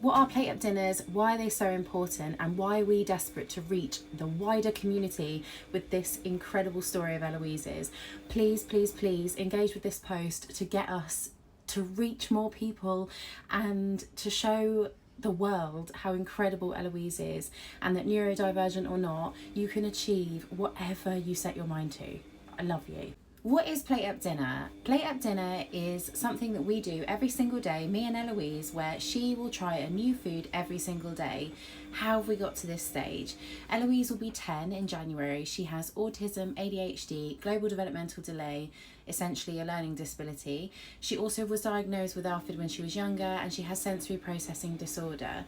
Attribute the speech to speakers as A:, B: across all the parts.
A: What are plate up dinners? Why are they so important? And why are we desperate to reach the wider community with this incredible story of Eloise's? Please, please, please engage with this post to get us to reach more people and to show the world how incredible Eloise is, and that neurodivergent or not, you can achieve whatever you set your mind to. I love you. What is Plate Up Dinner? Plate Up Dinner is something that we do every single day, me and Eloise, where she will try a new food every single day. How have we got to this stage? Eloise will be 10 in January. She has autism, ADHD, global developmental delay, essentially a learning disability. She also was diagnosed with ARFID when she was younger, and she has sensory processing disorder.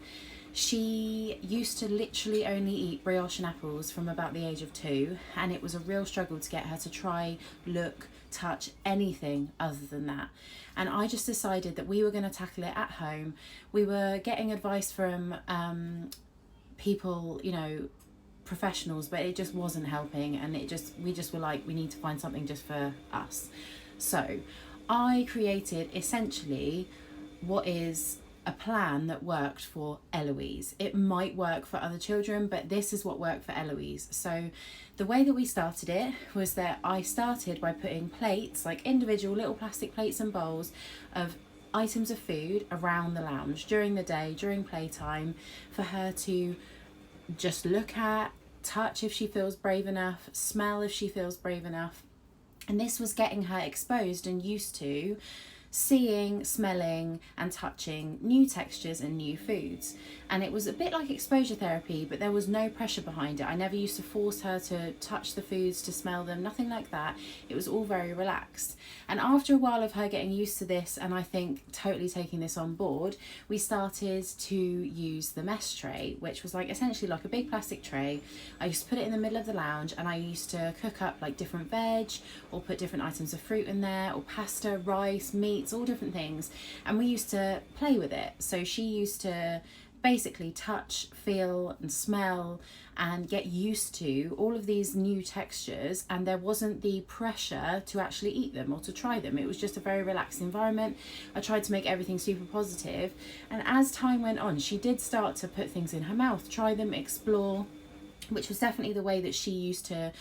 A: She used to literally only eat brioche and apples from about the age of 2, and it was a real struggle to get her to try, look, touch anything other than that. And I just decided that we were going to tackle it at home. We were getting advice from people, you know, professionals, but it just wasn't helping, and we just were like, we need to find something just for us. So I created essentially what is a plan that worked for Eloise. It might work for other children, but this is what worked for Eloise. So the way that we started it was that I started by putting plates, like individual little plastic plates and bowls of items of food around the lounge during the day, during playtime, for her to just look at, touch if she feels brave enough, smell if she feels brave enough. And this was getting her exposed and used to seeing, smelling and touching new textures and new foods. And it was a bit like exposure therapy, but there was no pressure behind it. I never used to force her to touch the foods, to smell them, nothing like that. It was all very relaxed. And after a while of her getting used to this, and I think totally taking this on board, we started to use the mess tray, which was like essentially like a big plastic tray. I used to put it in the middle of the lounge, and I used to cook up like different veg, or put different items of fruit in there, or pasta, rice, meats, all different things. And we used to play with it. So she used to basically touch, feel and smell and get used to all of these new textures, and there wasn't the pressure to actually eat them or to try them. It was just a very relaxed environment. I tried to make everything super positive, and as time went on, she did start to put things in her mouth, try them, explore, which was definitely the way that she used to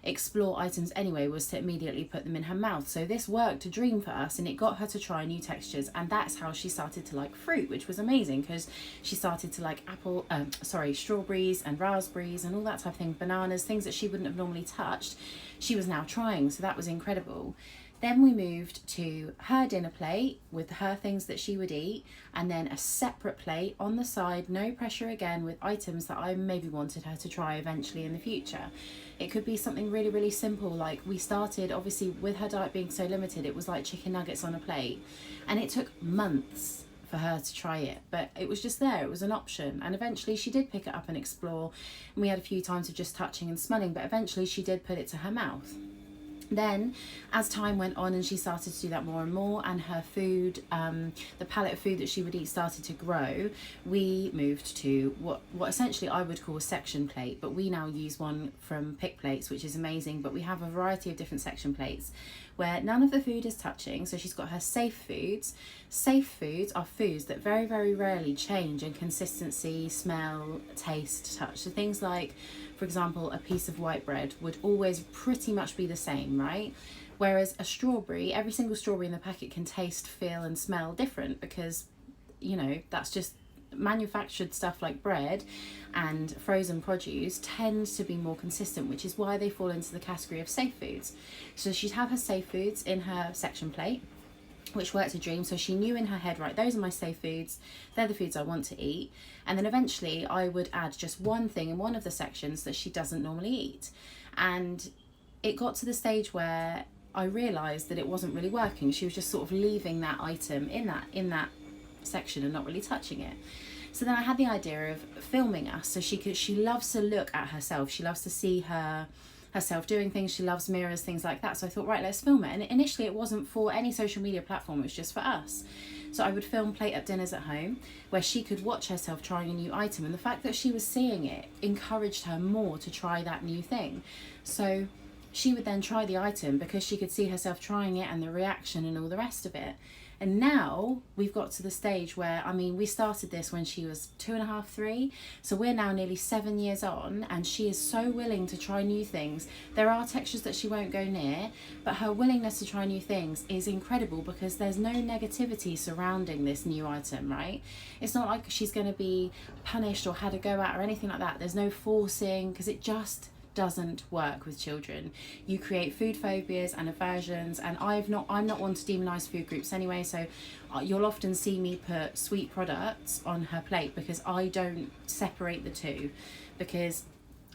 A: explore items anyway, was to immediately put them in her mouth. So this worked a dream for us, and it got her to try new textures, and that's how she started to like fruit, which was amazing, because she started to like strawberries and raspberries and all that type of thing, bananas, things that she wouldn't have normally touched, she was now trying. So that was incredible. Then we moved to her dinner plate with her things that she would eat, and then a separate plate on the side, no pressure again, with items that I maybe wanted her to try eventually in the future. It could be something really, really simple, like we started, obviously with her diet being so limited, it was like chicken nuggets on a plate, and it took months for her to try it, but it was just there, it was an option, and eventually she did pick it up and explore, and we had a few times of just touching and smelling, but eventually she did put it to her mouth. Then as time went on and she started to do that more and more, and her food, the palette of food that she would eat started to grow, we moved to what essentially I would call a section plate, but we now use one from Pick Plates, which is amazing. But we have a variety of different section plates where none of the food is touching. So she's got her safe foods. Safe foods are foods that very, very rarely change in consistency, smell, taste, touch. So things like, for example, a piece of white bread would always pretty much be the same, right? Whereas a strawberry, every single strawberry in the packet can taste, feel and smell different, because, you know, that's just manufactured stuff. Like bread and frozen produce tends to be more consistent, which is why they fall into the category of safe foods. So she'd have her safe foods in her section plate, which worked a dream. So she knew in her head, right, those are my safe foods, they're the foods I want to eat. And then eventually I would add just one thing in one of the sections that she doesn't normally eat. And it got to the stage where I realised that it wasn't really working. She was just sort of leaving that item in that section and not really touching it. So then I had the idea of filming us, so she loves to look at herself, she loves to see herself doing things, she loves mirrors, things like that. So I thought, right, let's film it. And initially it wasn't for any social media platform, it was just for us. So I would film plate up dinners at home where she could watch herself trying a new item, and the fact that she was seeing it encouraged her more to try that new thing. So she would then try the item because she could see herself trying it and the reaction and all the rest of it. And now we've got to the stage where, I mean, we started this when she was 2.5, 3. So we're now nearly 7 years on, and she is so willing to try new things. There are textures that she won't go near, but her willingness to try new things is incredible because there's no negativity surrounding this new item, right? It's not like she's going to be punished or had a go at or anything like that. There's no forcing, because it just doesn't work with children. You create food phobias and aversions, and I'm not one to demonize food groups anyway, so you'll often see me put sweet products on her plate because I don't separate the two, because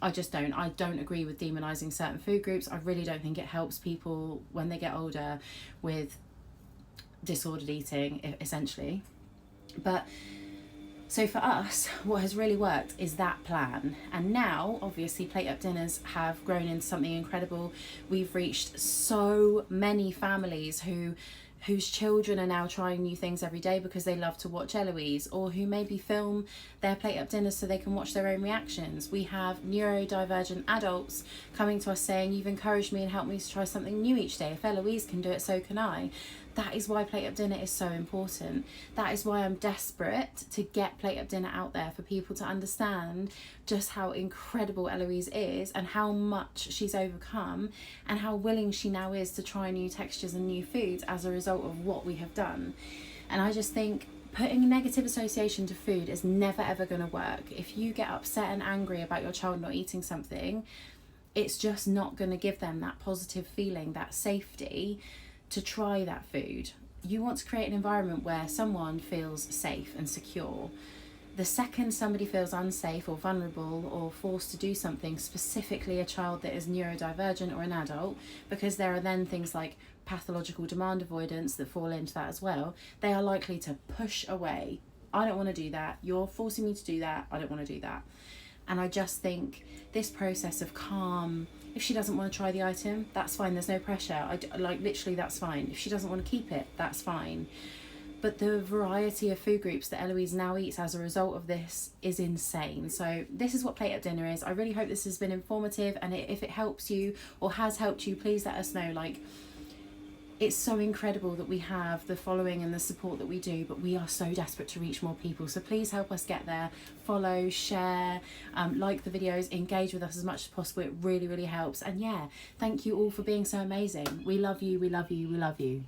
A: I don't agree with demonizing certain food groups. I really don't think it helps people when they get older with disordered eating, essentially. But so for us, what has really worked is that plan. And now, obviously, Plate Up dinners have grown into something incredible. We've reached so many families whose children are now trying new things every day because they love to watch Eloise, or who maybe film their Plate Up dinners so they can watch their own reactions. We have neurodivergent adults coming to us saying, you've encouraged me and helped me to try something new each day. If Eloise can do it, so can I. That is why Plate Up Dinner is so important. That is why I'm desperate to get Plate Up Dinner out there for people to understand just how incredible Eloise is and how much she's overcome and how willing she now is to try new textures and new foods as a result of what we have done. And I just think putting negative association to food is never ever going to work. If you get upset and angry about your child not eating something, it's just not going to give them that positive feeling, that safety to try that food. You want to create an environment where someone feels safe and secure. The second somebody feels unsafe or vulnerable or forced to do something, specifically a child that is neurodivergent or an adult, because there are then things like pathological demand avoidance that fall into that as well, they are likely to push away. I don't want to do that. You're forcing me to do that. I don't want to do that. And I just think this process of calm, if she doesn't want to try the item, that's fine, there's no pressure. Literally, that's fine. If she doesn't want to keep it, that's fine. But the variety of food groups that Eloise now eats as a result of this is insane. So this is what Plate Up Dinner is. I really hope this has been informative, and if it helps you or has helped you, please let us know. It's so incredible that we have the following and the support that we do, but we are so desperate to reach more people. So please help us get there. Follow, share, like the videos, engage with us as much as possible. It really, really helps. And yeah, thank you all for being so amazing. We love you, we love you, we love you.